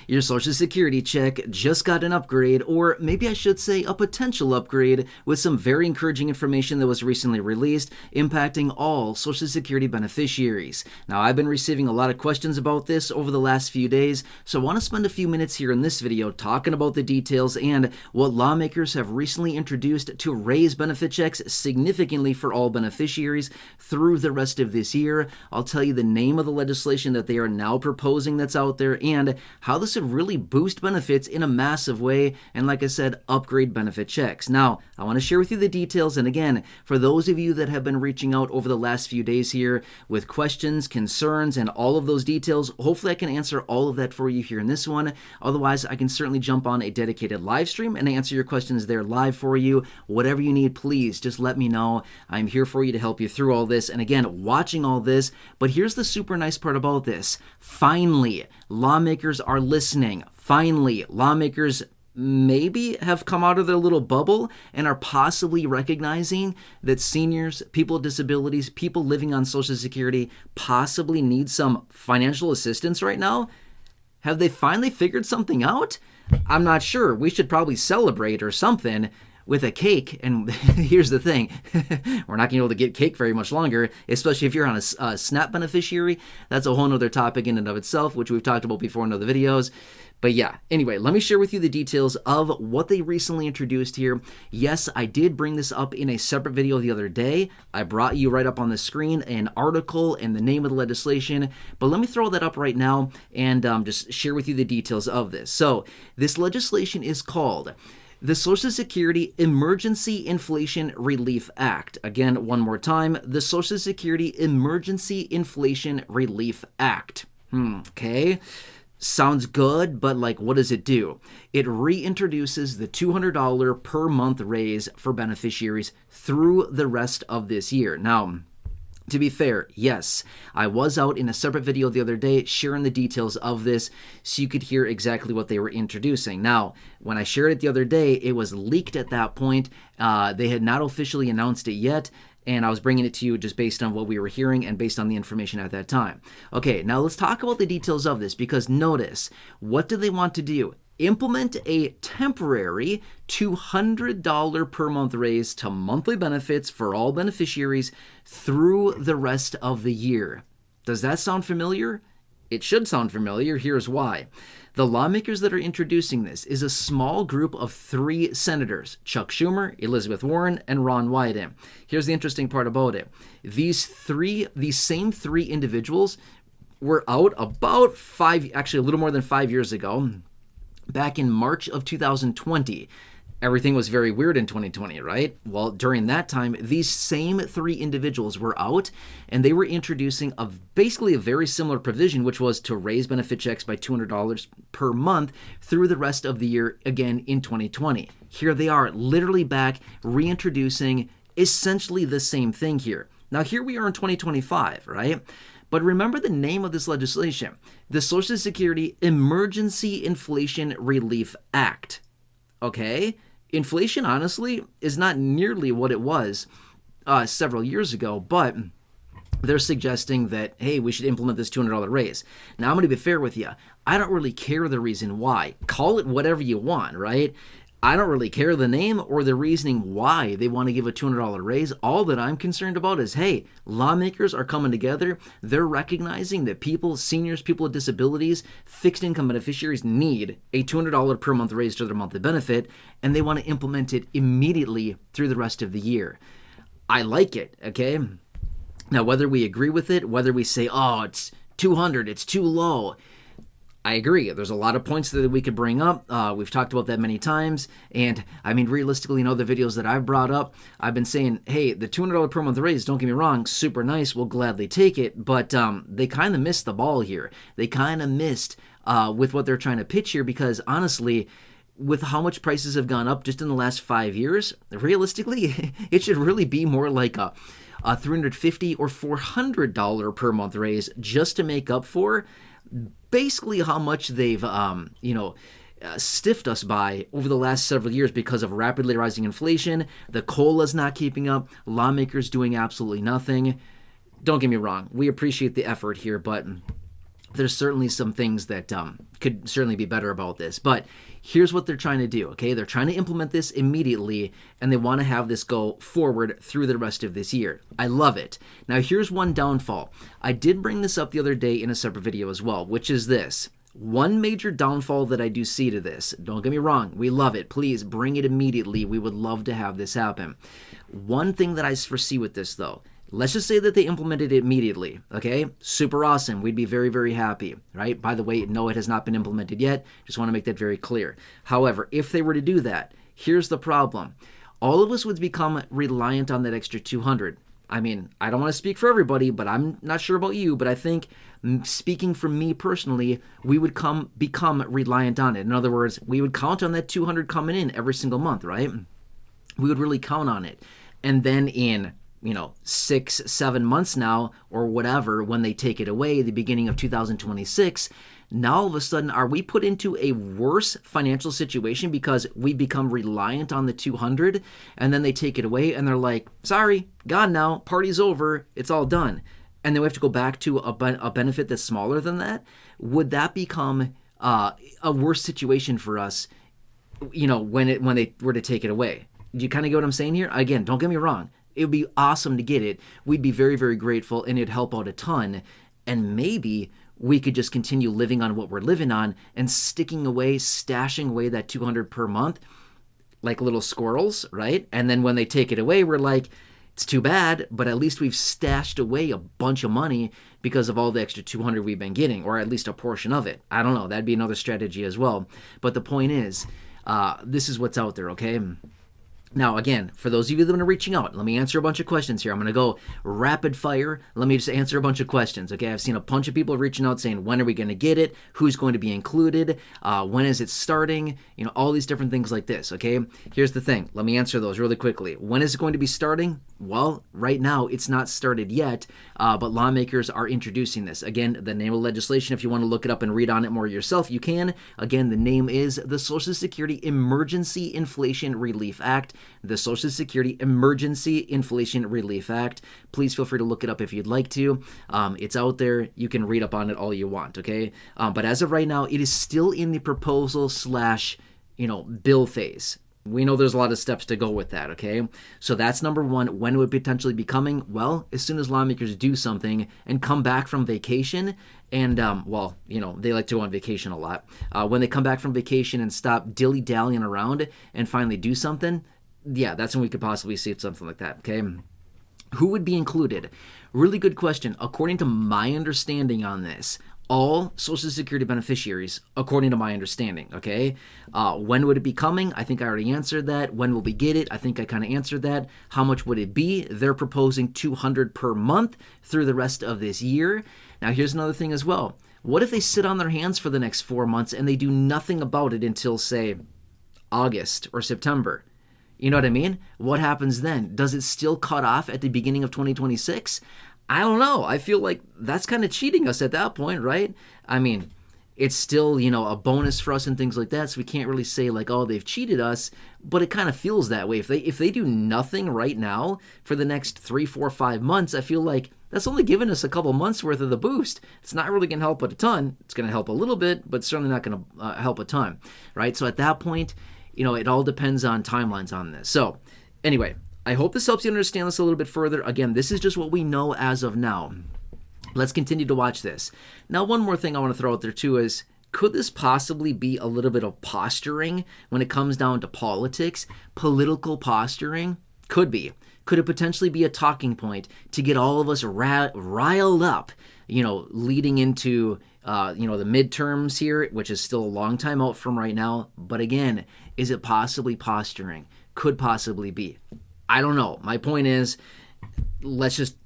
Your Social Security check just got an upgrade, or maybe I should say a potential upgrade, with some very encouraging information that was recently released impacting all Social Security beneficiaries. Now, I've been receiving a lot of questions about this over the last few days, so I want to spend a few minutes here in this video talking about the details and what lawmakers have recently introduced to raise benefit checks significantly for all beneficiaries through the rest of this year. I'll tell you the name of the legislation that they are now proposing that's out there and how this would really boost benefits in a massive way, and like I said, upgrade benefit checks. Now, I want to share with you the details, and again, for those of you that have been reaching out over the last few days here with questions, concerns, and all of those details, hopefully I can answer all of that for you here in this one. Otherwise, I can certainly jump on a dedicated live stream and answer your questions there live for you. Whatever you need, please just let me know. I'm here for you to help you through all this, and again, watching all this. But here's the super nice part about this. Finally, lawmakers are listening. Finally, lawmakers maybe have come out of their little bubble and are possibly recognizing that seniors, people with disabilities, people living on Social Security possibly need some financial assistance right now. Have they finally figured something out? I'm not sure. We should probably celebrate or something with a cake. And here's the thing, we're not going to be able to get cake very much longer, especially if you're on a SNAP beneficiary. That's a whole nother topic in and of itself, which we've talked about before in other videos. But yeah, anyway, let me share with you the details of what they recently introduced here. Yes, I did bring this up in a separate video the other day. I brought you right up on the screen an article and the name of the legislation, but let me throw that up right now and just share with you the details of this. So this legislation is called the Social Security Emergency Inflation Relief Act. Again, one more time, the Social Security Emergency Inflation Relief Act. Okay. Sounds good, but like, what does it do? It reintroduces the $200 per month raise for beneficiaries through the rest of this year. Now, to be fair, yes, I was out in a separate video the other day sharing the details of this so you could hear exactly what they were introducing. Now, when I shared it the other day, it was leaked at that point. They had not officially announced it yet, and I was bringing it to you just based on what we were hearing and based on the information at that time. Okay, now let's talk about the details of this, because notice, what do they want to do? Implement a temporary $200 per month raise to monthly benefits for all beneficiaries through the rest of the year. Does that sound familiar? It should sound familiar. Here's why. The lawmakers that are introducing this is a small group of 3 senators, Chuck Schumer, Elizabeth Warren, and Ron Wyden. Here's the interesting part about it. These same 3 individuals were out about a little more than 5 years ago, back in March of 2020. Everything was very weird in 2020, right? Well, during that time, these same 3 individuals were out, and they were introducing basically a very similar provision, which was to raise benefit checks by $200 per month through the rest of the year, again in 2020. Here they are, literally back, reintroducing essentially the same thing here. Now, here we are in 2025, right? But remember the name of this legislation, the Social Security Emergency Inflation Relief Act. Okay? Inflation, honestly, is not nearly what it was several years ago, but they're suggesting that, hey, we should implement this $200 raise. Now, I'm going to be fair with you. I don't really care the reason why. Call it whatever you want, right? I don't really care the name or the reasoning why they want to give a $200 raise. All that I'm concerned about is, hey, lawmakers are coming together. They're recognizing that people, seniors, people with disabilities, fixed income beneficiaries need a $200 per month raise to their monthly benefit, and they want to implement it immediately through the rest of the year. I like it, okay? Now, whether we agree with it, whether we say, oh, it's 200, it's too low, I agree. There's a lot of points that we could bring up. We've talked about that many times. And I mean, realistically, in other videos that I've brought up, I've been saying, hey, the $200 per month raise, don't get me wrong, super nice. We'll gladly take it. But they kind of missed the ball here. They kind of missed with what they're trying to pitch here, because honestly, with how much prices have gone up just in the last 5 years, realistically, it should really be more like a $350 or $400 per month raise just to make up for basically how much they've, stiffed us by over the last several years because of rapidly rising inflation. The COLA's not keeping up. Lawmakers doing absolutely nothing. Don't get me wrong. We appreciate the effort here, but there's certainly some things that could certainly be better about this. But here's what they're trying to do, okay? They're trying to implement this immediately, and they want to have this go forward through the rest of this year. I love it. Now, here's one downfall. I did bring this up the other day in a separate video as well, which is this. One major downfall that I do see to this, don't get me wrong, we love it. Please bring it immediately. We would love to have this happen. One thing that I foresee with this, though, let's just say that they implemented it immediately, okay? Super awesome. We'd be very, very happy, right? By the way, no, it has not been implemented yet. Just want to make that very clear. However, if they were to do that, here's the problem. All of us would become reliant on that extra 200. I mean, I don't want to speak for everybody, but I'm not sure about you, but I think speaking for me personally, we would become reliant on it. In other words, we would count on that 200 coming in every single month, right? We would really count on it. And then in 6-7 months now or whatever, when they take it away, the beginning of 2026, now all of a sudden are we put into a worse financial situation because we become reliant on the 200 and then they take it away and they're like, sorry, gone now, party's over, it's all done. And then we have to go back to a benefit that's smaller than that. Would that become a worse situation for us, when they were to take it away? Do you kind of get what I'm saying here? Again, don't get me wrong. It would be awesome to get it. We'd be very, very grateful, and it'd help out a ton. And maybe we could just continue living on what we're living on and stashing away that 200 per month like little squirrels, right? And then when they take it away, we're like, it's too bad, but at least we've stashed away a bunch of money because of all the extra 200 we've been getting, or at least a portion of it. I don't know. That'd be another strategy as well. But the point is, this is what's out there, okay? Now, again, for those of you that are reaching out, let me answer a bunch of questions here. I'm going to go rapid fire. Let me just answer a bunch of questions, okay? I've seen a bunch of people reaching out saying, when are we going to get it? Who's going to be included? When is it starting? All these different things like this, okay? Here's the thing. Let me answer those really quickly. When is it going to be starting? Well, right now, it's not started yet, but lawmakers are introducing this. Again, the name of legislation, if you want to look it up and read on it more yourself, you can. Again, the name is the Social Security Emergency Inflation Relief Act. The Social Security Emergency Inflation Relief Act. Please feel free to look it up if you'd like to. It's out there. You can read up on it all you want, okay? But as of right now, it is still in the proposal / bill phase. We know there's a lot of steps to go with that, okay? So that's number one. When it would potentially be coming? Well, as soon as lawmakers do something and come back from vacation and, they like to go on vacation a lot. When they come back from vacation and stop dilly-dallying around and finally do something, yeah, that's when we could possibly see something like that, okay? Who would be included? Really good question. According to my understanding on this, all Social Security beneficiaries, according to my understanding, okay? When would it be coming? I think I already answered that. When will we get it? I think I kind of answered that. How much would it be? They're proposing $200 per month through the rest of this year. Now, here's another thing as well. What if they sit on their hands for the next 4 months and they do nothing about it until, say, August or September? You know what I mean? What happens then? Does it still cut off at the beginning of 2026? I don't know. I feel like that's kind of cheating us at that point, right? I mean, it's still, a bonus for us and things like that, so we can't really say like, oh, they've cheated us, but it kind of feels that way. If they do nothing right now for the next 3, 4, 5 months, I feel like that's only giving us a couple months worth of the boost. It's not really going to help a ton. It's going to help a little bit, but certainly not going to help a ton, right? So at that point, it all depends on timelines on this. So anyway, I hope this helps you understand this a little bit further. Again, this is just what we know as of now. Let's continue to watch this. Now, one more thing I want to throw out there too is, could this possibly be a little bit of posturing when it comes down to politics? Political posturing? Could be. Could it potentially be a talking point to get all of us riled up, leading into the midterms here, which is still a long time out from right now. But again, is it possibly posturing? Could possibly be. I don't know. My point is, let's just,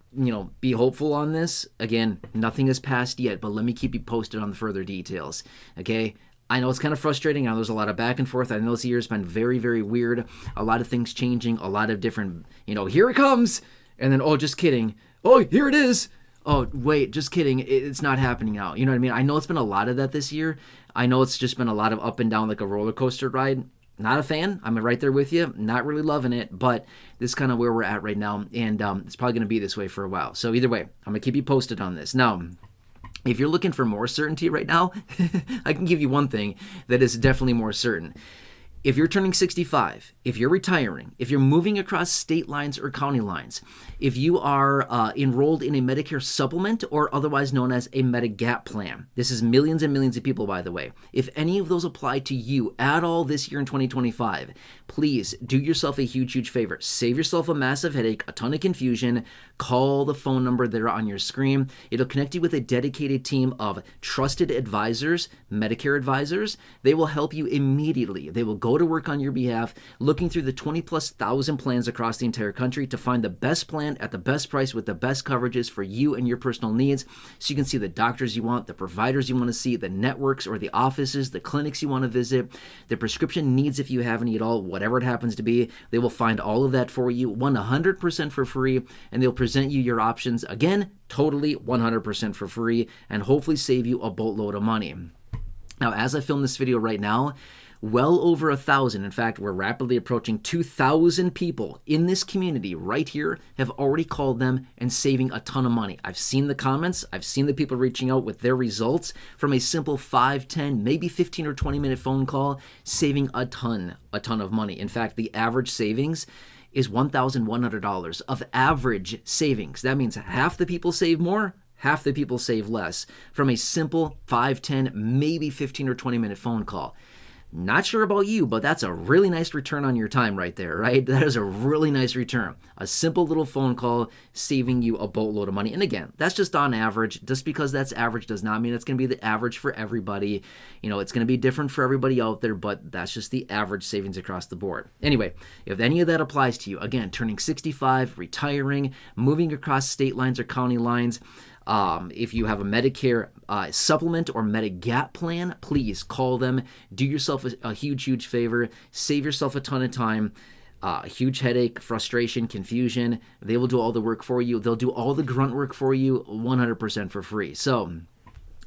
be hopeful on this. Again, nothing has passed yet, but let me keep you posted on the further details. Okay? I know it's kind of frustrating. I know there's a lot of back and forth. I know this year's been very, very weird. A lot of things changing. A lot of different, here it comes. And then, oh, just kidding. Oh, here it is. Oh, wait, just kidding. It's not happening now. You know what I mean? I know it's been a lot of that this year. I know it's just been a lot of up and down like a roller coaster ride. Not a fan. I'm right there with you. Not really loving it, but this is kind of where we're at right now, and it's probably going to be this way for a while. So either way, I'm going to keep you posted on this. Now, If you're looking for more certainty right now, I can give you one thing that is definitely more certain. If you're turning 65, if you're retiring, if you're moving across state lines or county lines, if you are enrolled in a Medicare supplement or otherwise known as a Medigap plan, this is millions and millions of people, by the way. If any of those apply to you at all this year in 2025, please do yourself a huge, huge favor. Save yourself a massive headache, a ton of confusion. Call the phone number there on your screen. It'll connect you with a dedicated team of trusted advisors, Medicare advisors. They will help you immediately. They will go to work on your behalf, looking through the 20,000+ plans across the entire country to find the best plan at the best price with the best coverages for you and your personal needs, so you can see the doctors you want, the providers you want to see, the networks or the offices, the clinics you want to visit, the prescription needs if you have any at all, whatever it happens to be. They will find all of that for you 100% for free, and they'll present you your options, again, totally 100% for free, and hopefully save you a boatload of money. Now, as I film this video right now, well over 1,000, in fact, we're rapidly approaching 2,000 people in this community right here have already called them and saving a ton of money. I've seen the comments. I've seen the people reaching out with their results from a simple 5, 10, maybe 15 or 20-minute phone call, saving a ton of money. In fact, the average savings is $1,100 of average savings. That means half the people save more, half the people save less from a simple 5, 10, maybe 15 or 20-minute phone call. Not sure about you, but that's a really nice return on your time right there, right? That is a really nice return. A simple little phone call saving you a boatload of money. And again, that's just on average. Just because that's average does not mean it's going to be the average for everybody. You know, it's going to be different for everybody out there, but that's just the average savings across the board. Anyway, if any of that applies to you, again, turning 65, retiring, moving across state lines or county lines, if you have a Medicare supplement or Medigap plan, please call them. Do yourself a huge, huge favor. Save yourself a ton of time. Huge headache, frustration, confusion. They will do all the work for you. They'll do all the grunt work for you 100% for free. So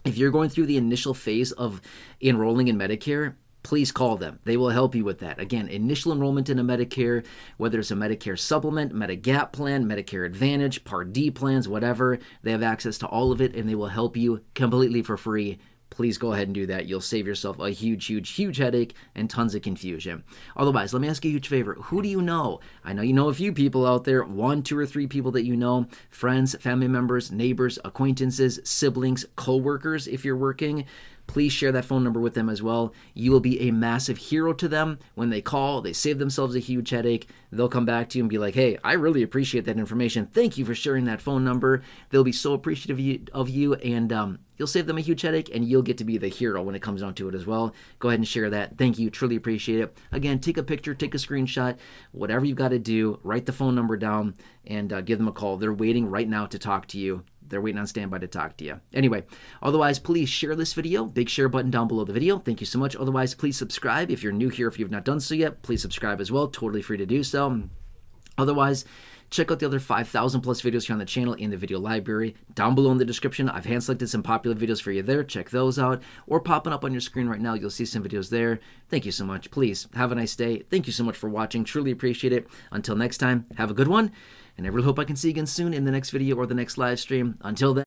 if you're going through the initial phase of enrolling in Medicare, please call them. They will help you with that. Again, initial enrollment in a Medicare, whether it's a Medicare supplement, Medigap plan, Medicare Advantage, Part D plans, whatever, they have access to all of it, and they will help you completely for free. Please go ahead and do that. You'll save yourself a huge, huge, huge headache and tons of confusion. Otherwise, let me ask you a huge favor. Who do you know? I know you know a few people out there, 1, 2, or 3 people that you know, friends, family members, neighbors, acquaintances, siblings, co-workers if you're working. Please share that phone number with them as well. You will be a massive hero to them. When they call, they save themselves a huge headache. They'll come back to you and be like, hey, I really appreciate that information. Thank you for sharing that phone number. They'll be so appreciative of you, and you'll save them a huge headache, and you'll get to be the hero when it comes down to it as well. Go ahead and share that. Thank you. Truly appreciate it. Again, take a picture, take a screenshot, whatever you've got to do. Write the phone number down and give them a call. They're waiting right now to talk to you. They're waiting on standby to talk to you. Anyway, otherwise, please share this video. Big share button down below the video. Thank you so much. Otherwise, please subscribe. If you're new here, if you've not done so yet, please subscribe as well. Totally free to do so. Otherwise, check out the other 5,000+ videos here on the channel in the video library. Down below in the description, I've hand-selected some popular videos for you there. Check those out. Or popping up on your screen right now, you'll see some videos there. Thank you so much. Please, have a nice day. Thank you so much for watching. Truly appreciate it. Until next time, have a good one. And I really hope I can see you again soon in the next video or the next live stream. Until then.